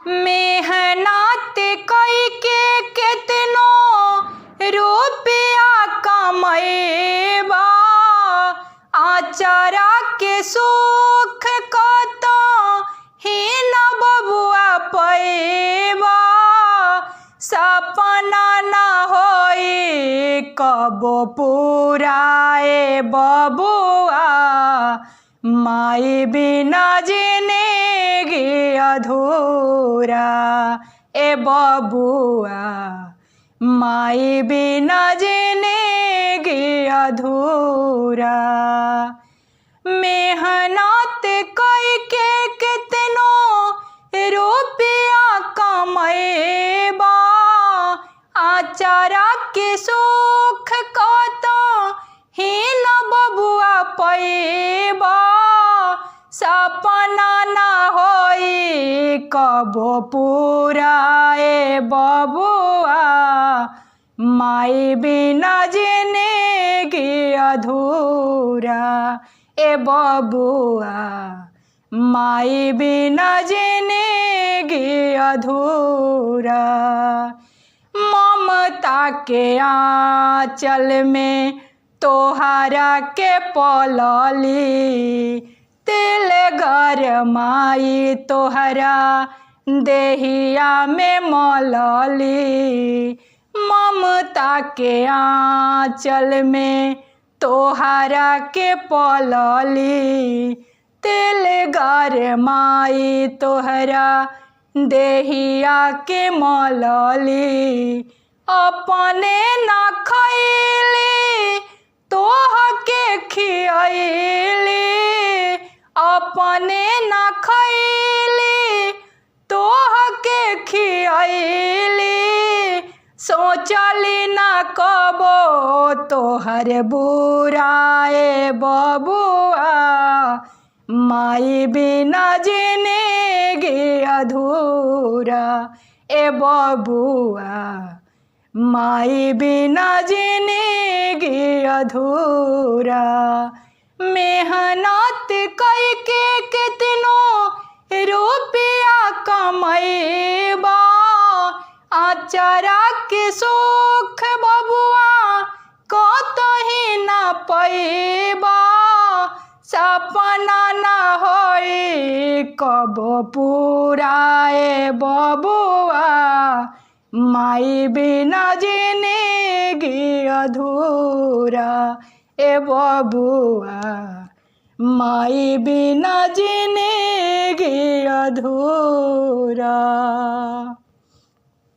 मेहनत कई के केतनो रुपया कमैबा, आचारा के सुख कतो ही न बबुआ पैबा। सपना न होई कबो पूराए बबुआ, माई बिना जिंदगी अधूरा ए बबुआ, माई बिना जिंदगी अधूरा। मेहनत कई के कितनो रुपया कमैबा, आचारा के सुख कतो ही न बबुआ पैबा। सपना न होई कबो पूराए बबुआ, माई बिना जिंदगी अधूरा ए बबुआ, माई बिना जिंदगी अधूरा। ममता के आंचल में तोहरा के पलली, तिल गरमाई तोहरा देहिया में मलली। ममता के आंचल में तोहरा के पलली, तिल गरमाई तोहरा देहिया के मलली। अपने न खैली तोह के खियली, अपने न खैली तोह के खियली। सोचली न कबो तोहर बुराए बबुआ, माई बिना जिंदगी अधूरा ए बबुआ, माई बिना जिंदगी अधूरा। मेहनत कई के कितनो रुपया कमैबा, आचारा के सुख बबुआ कतही न पैबा। सपना न होई कबो पूराए बबुआ, माई बिना जिंदगी अधूरा ए बबुआ, माई बिना जिंदगी अधूरा।